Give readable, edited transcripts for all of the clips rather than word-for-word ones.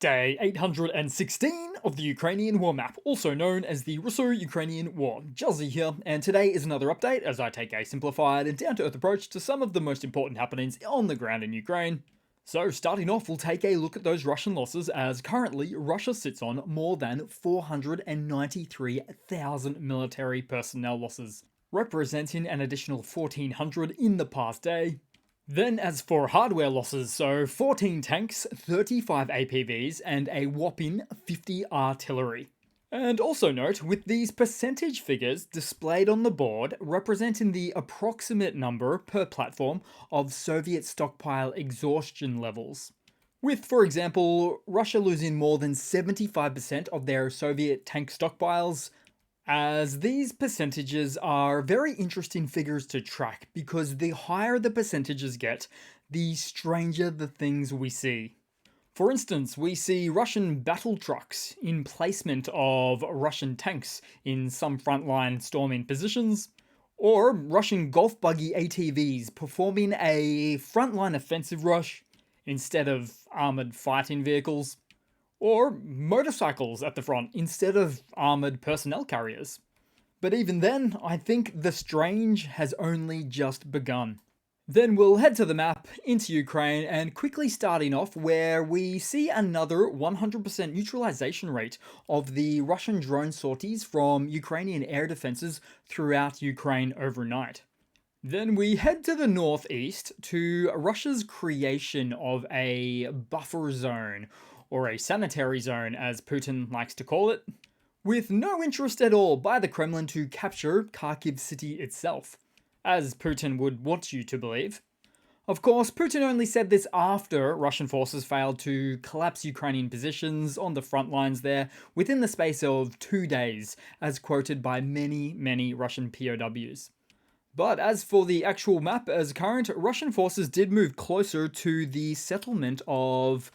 Day 816 of the Ukrainian War Map, also known as the Russo-Ukrainian War. Juzzie here, and today is another update as I take a simplified and down-to-earth approach to some of the most important happenings on the ground in Ukraine. So starting off, we'll take a look at those Russian losses, as currently Russia sits on more than 493,000 military personnel losses, representing an additional 1,400 in the past day. Then as for hardware losses, so 14 tanks, 35 APVs, and a whopping 50 artillery. And also note, with these percentage figures displayed on the board representing the approximate number per platform of Soviet stockpile exhaustion levels. With, for example, Russia losing more than 75% of their Soviet tank stockpiles, as these percentages are very interesting figures to track because the higher the percentages get, the stranger the things we see. For instance, we see Russian battle trucks in placement of Russian tanks in some frontline storming positions, or Russian golf buggy ATVs performing a frontline offensive rush instead of armoured fighting vehicles, or motorcycles at the front instead of armoured personnel carriers. But even then, I think the strange has only just begun. Then we'll head to the map, into Ukraine, and quickly starting off where we see another 100% neutralization rate of the Russian drone sorties from Ukrainian air defenses throughout Ukraine overnight. Then we head to the northeast to Russia's creation of a buffer zone, or a sanitary zone as Putin likes to call it, with no interest at all by the Kremlin to capture Kharkiv city itself, as Putin would want you to believe. Of course, Putin only said this after Russian forces failed to collapse Ukrainian positions on the front lines there within the space of 2 days, as quoted by many Russian POWs. But as for the actual map as current, Russian forces did move closer to the settlement of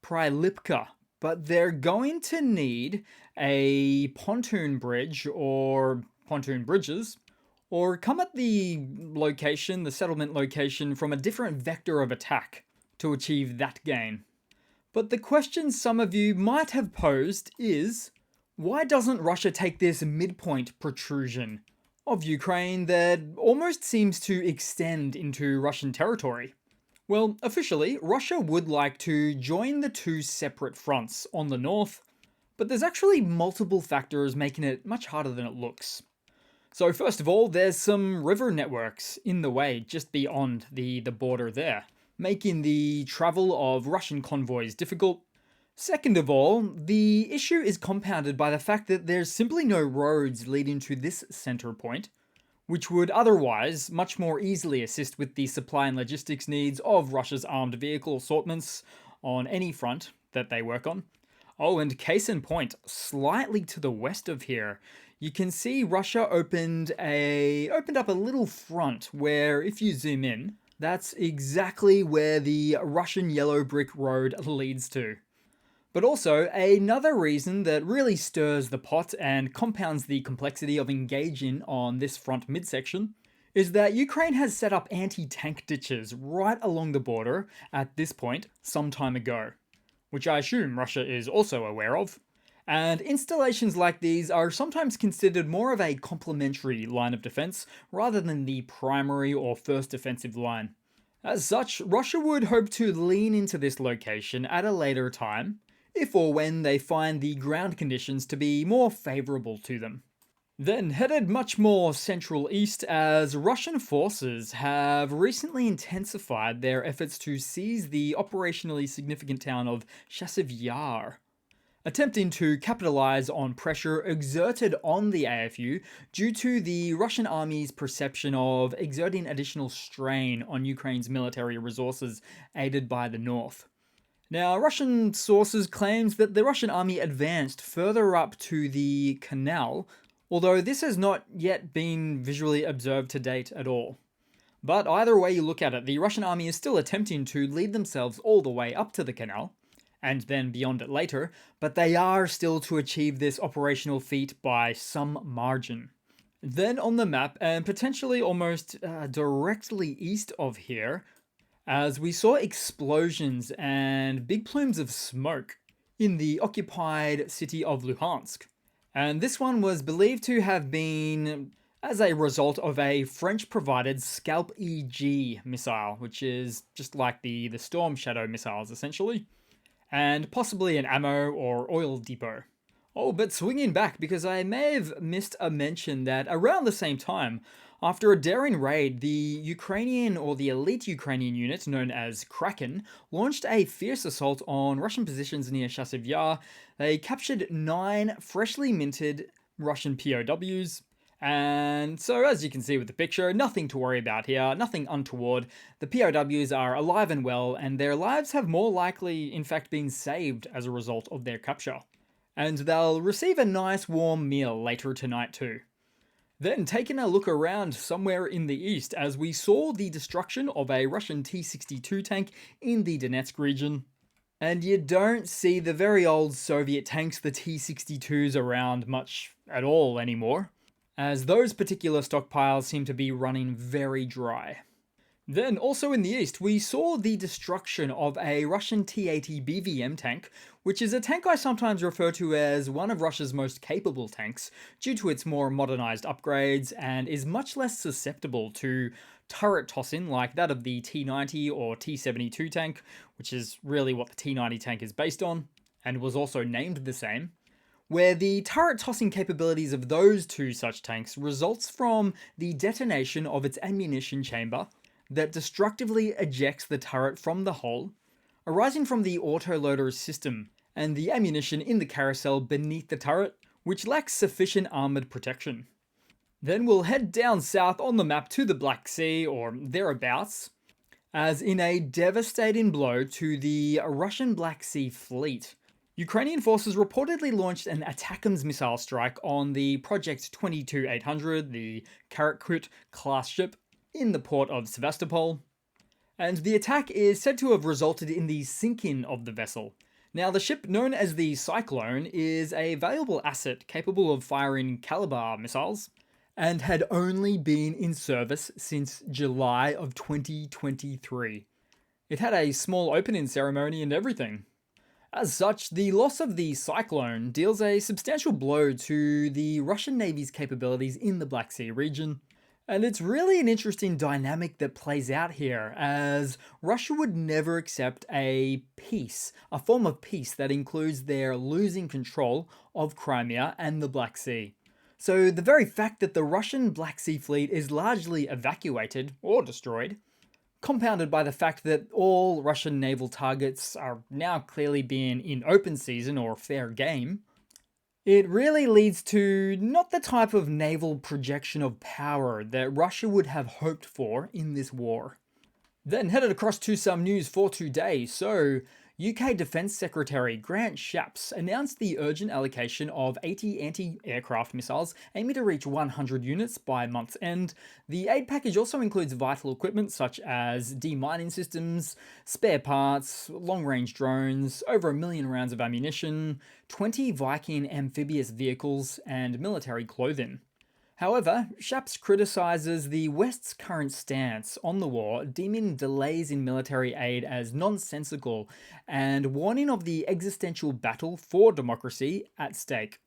Prilipka, but they're going to need a pontoon bridge or pontoon bridges, or come at the location, the settlement location, from a different vector of attack to achieve that gain. But the question some of you might have posed is, why doesn't Russia take this midpoint protrusion of Ukraine that almost seems to extend into Russian territory? Well, officially, Russia would like to join the two separate fronts on the north, but there's actually multiple factors making it much harder than it looks. So first of all, there's some river networks in the way just beyond the border there, making the travel of Russian convoys difficult. Second of all, the issue is compounded by the fact that there's simply no roads leading to this center point, which would otherwise much more easily assist with the supply and logistics needs of Russia's armed vehicle assortments on any front that they work on. Oh, and case in point, slightly to the west of here, you can see Russia opened up a little front where, if you zoom in, that's exactly where the Russian yellow brick road leads to. But also, another reason that really stirs the pot and compounds the complexity of engaging on this front midsection is that Ukraine has set up anti-tank ditches right along the border at this point some time ago, which I assume Russia is also aware of. And installations like these are sometimes considered more of a complementary line of defense rather than the primary or first defensive line. As such, Russia would hope to lean into this location at a later time, if or when they find the ground conditions to be more favourable to them. Then headed much more central east, as Russian forces have recently intensified their efforts to seize the operationally significant town of Chasiv Yar, attempting to capitalize on pressure exerted on the AFU due to the Russian army's perception of exerting additional strain on Ukraine's military resources aided by the north. Now, Russian sources claims that the Russian army advanced further up to the canal, although this has not yet been visually observed to date at all. But either way you look at it, the Russian army is still attempting to lead themselves all the way up to the canal, and then beyond it later, but they are still to achieve this operational feat by some margin. Then on the map, and potentially almost directly east of here, as we saw explosions and big plumes of smoke in the occupied city of Luhansk. And this one was believed to have been as a result of a French-provided Scalp EG missile, which is just like the Storm Shadow missiles, essentially, and possibly an ammo or oil depot. Oh, but swinging back, because I may have missed a mention that around the same time, after a daring raid, the Ukrainian or the elite Ukrainian unit known as Kraken launched a fierce assault on Russian positions near Chasiv Yar. They captured 9 freshly minted Russian POWs. And so, as you can see with the picture, nothing to worry about here, nothing untoward. The POWs are alive and well, and their lives have more likely, in fact, been saved as a result of their capture. And they'll receive a nice warm meal later tonight too. Then taking a look around somewhere in the east as we saw the destruction of a Russian T-62 tank in the Donetsk region. And you don't see the very old Soviet tanks, the T-62s, around much at all anymore, as those particular stockpiles seem to be running very dry. Then, also in the east, we saw the destruction of a Russian T-80 BVM tank, which is a tank I sometimes refer to as one of Russia's most capable tanks, due to its more modernized upgrades, and is much less susceptible to turret tossing like that of the T-90 or T-72 tank, which is really what the T-90 tank is based on, and was also named the same, where the turret tossing capabilities of those two such tanks results from the detonation of its ammunition chamber that destructively ejects the turret from the hull, arising from the autoloader's system and the ammunition in the carousel beneath the turret, which lacks sufficient armoured protection. Then we'll head down south on the map to the Black Sea, or thereabouts, as in a devastating blow to the Russian Black Sea fleet, Ukrainian forces reportedly launched an ATACMS missile strike on the Project 22800, the Kharkiv class ship, in the port of Sevastopol, and the attack is said to have resulted in the sinking of the vessel. Now, the ship known as the Cyclone is a valuable asset capable of firing Caliber missiles, and had only been in service since July of 2023. It had a small opening ceremony and everything. As such, the loss of the Cyclone deals a substantial blow to the Russian Navy's capabilities in the Black Sea region. And it's really an interesting dynamic that plays out here, as Russia would never accept a form of peace that includes their losing control of Crimea and the Black Sea. So the very fact that the Russian Black Sea fleet is largely evacuated or destroyed, compounded by the fact that all Russian naval targets are now clearly being in open season or fair game, it really leads to not the type of naval projection of power that Russia would have hoped for in this war. Then headed across to some news for today. So, UK Defence Secretary Grant Shapps announced the urgent allocation of 80 anti-aircraft missiles aiming to reach 100 units by month's end. The aid package also includes vital equipment such as demining systems, spare parts, long-range drones, over 1 million rounds of ammunition, 20 Viking amphibious vehicles, and military clothing. However, Shapps criticises the West's current stance on the war, deeming delays in military aid as nonsensical and warning of the existential battle for democracy at stake.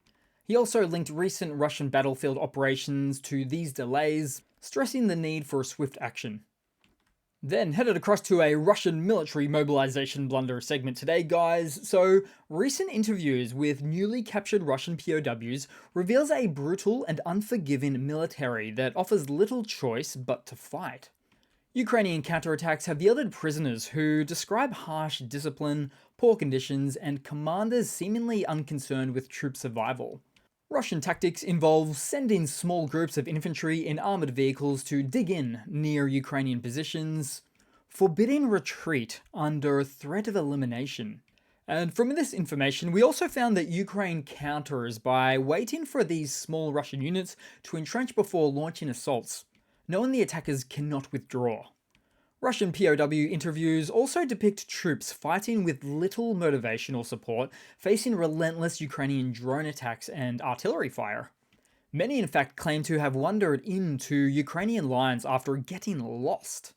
He also linked recent Russian battlefield operations to these delays, stressing the need for swift action. Then headed across to a Russian military mobilization blunder segment today, guys. So, recent interviews with newly captured Russian POWs reveals a brutal and unforgiving military that offers little choice but to fight. Ukrainian counterattacks have yielded prisoners who describe harsh discipline, poor conditions, and commanders seemingly unconcerned with troop survival. Russian tactics involve sending small groups of infantry in armoured vehicles to dig in near Ukrainian positions, forbidding retreat under threat of elimination. And from this information, we also found that Ukraine counters by waiting for these small Russian units to entrench before launching assaults, knowing the attackers cannot withdraw. Russian POW interviews also depict troops fighting with little motivation or support, facing relentless Ukrainian drone attacks and artillery fire. Many in fact claim to have wandered into Ukrainian lines after getting lost.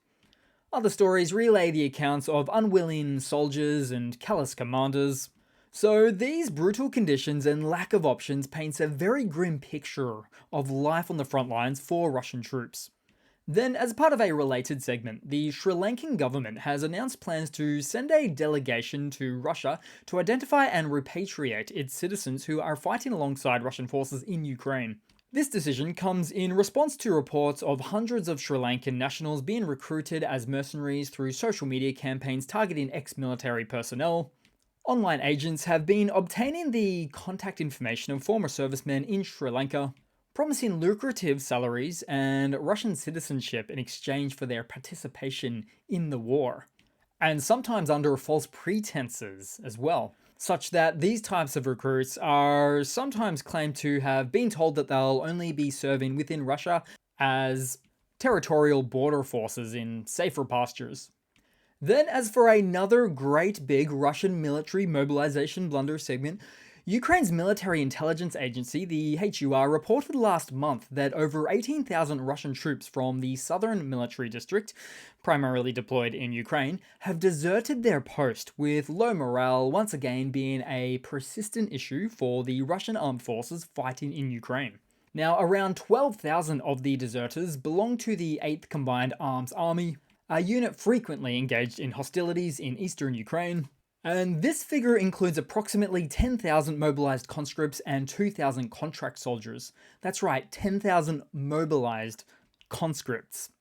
Other stories relay the accounts of unwilling soldiers and callous commanders. So these brutal conditions and lack of options paints a very grim picture of life on the front lines for Russian troops. Then, as part of a related segment, the Sri Lankan government has announced plans to send a delegation to Russia to identify and repatriate its citizens who are fighting alongside Russian forces in Ukraine. This decision comes in response to reports of hundreds of Sri Lankan nationals being recruited as mercenaries through social media campaigns targeting ex-military personnel. Online agents have been obtaining the contact information of former servicemen in Sri Lanka, promising lucrative salaries and Russian citizenship in exchange for their participation in the war, and sometimes under false pretenses as well, such that these types of recruits are sometimes claimed to have been told that they'll only be serving within Russia as territorial border forces in safer pastures. Then, as for another great big Russian military mobilization blunder segment, Ukraine's military intelligence agency, the HUR, reported last month that over 18,000 Russian troops from the southern military district, primarily deployed in Ukraine, have deserted their post, with low morale once again being a persistent issue for the Russian armed forces fighting in Ukraine. Now, around 12,000 of the deserters belong to the 8th Combined Arms Army, a unit frequently engaged in hostilities in eastern Ukraine. And this figure includes approximately 10,000 mobilized conscripts and 2,000 contract soldiers. That's right, 10,000 mobilized conscripts.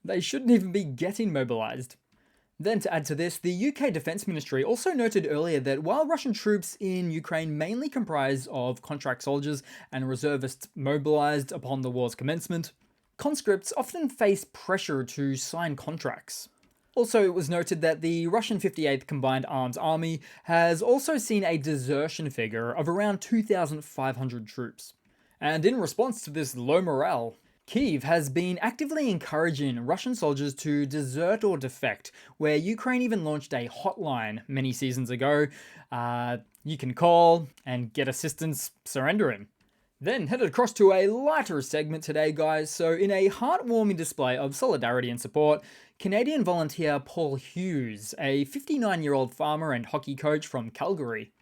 They shouldn't even be getting mobilized. Then to add to this, the UK Defence Ministry also noted earlier that while Russian troops in Ukraine mainly comprise of contract soldiers and reservists mobilized upon the war's commencement, conscripts often face pressure to sign contracts. Also, it was noted that the Russian 58th Combined Arms Army has also seen a desertion figure of around 2,500 troops. And in response to this low morale, Kyiv has been actively encouraging Russian soldiers to desert or defect, where Ukraine even launched a hotline many seasons ago. You can call and get assistance surrendering. Then headed across to a lighter segment today, guys. So in a heartwarming display of solidarity and support, Canadian volunteer Paul Hughes, a 59-year-old farmer and hockey coach from Calgary,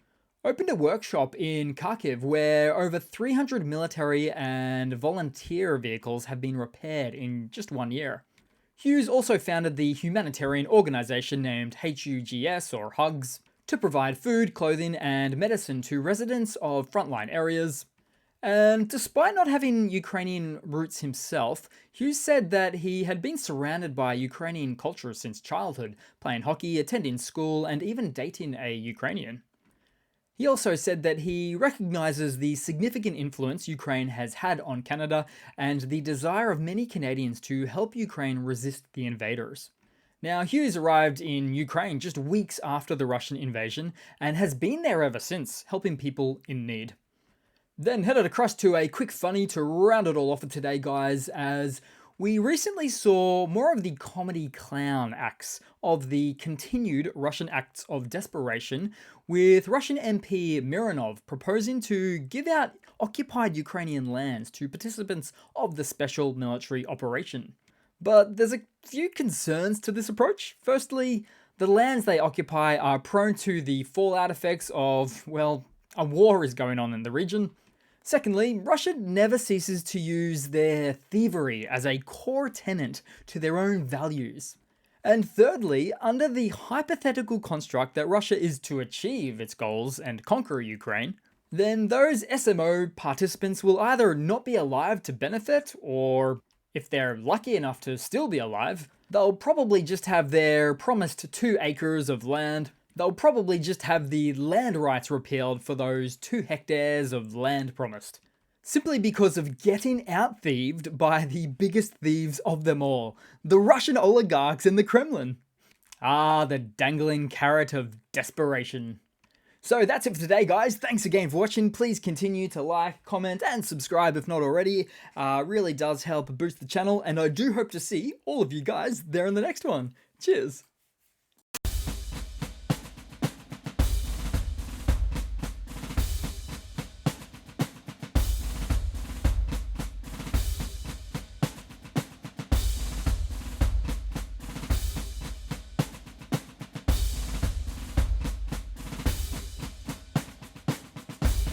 opened a workshop in Kharkiv where over 300 military and volunteer vehicles have been repaired in just 1 year. Hughes also founded the humanitarian organization named HUGS, or HUGS, to provide food, clothing, and medicine to residents of frontline areas. And despite not having Ukrainian roots himself, Hughes said that he had been surrounded by Ukrainian culture since childhood, playing hockey, attending school, and even dating a Ukrainian. He also said that he recognizes the significant influence Ukraine has had on Canada and the desire of many Canadians to help Ukraine resist the invaders. Now, Hughes arrived in Ukraine just weeks after the Russian invasion and has been there ever since, helping people in need. Then headed across to a quick funny to round it all off for today, guys, as we recently saw more of the comedy clown acts of the continued Russian acts of desperation, with Russian MP Mironov proposing to give out occupied Ukrainian lands to participants of the special military operation. But there's a few concerns to this approach. Firstly, the lands they occupy are prone to the fallout effects of, well, a war is going on in the region. Secondly, Russia never ceases to use their thievery as a core tenet to their own values. And thirdly, under the hypothetical construct that Russia is to achieve its goals and conquer Ukraine, then those SMO participants will either not be alive to benefit, or if they're lucky enough to still be alive, they'll probably just have their promised 2 acres of land. They'll probably just have the land rights repealed for those 2 hectares of land promised, simply because of getting out-thieved by the biggest thieves of them all, the Russian oligarchs in the Kremlin. Ah, the dangling carrot of desperation. So that's it for today, guys. Thanks again for watching. Please continue to like, comment, and subscribe if not already. Really does help boost the channel, and I do hope to see all of you guys there in the next one. Cheers!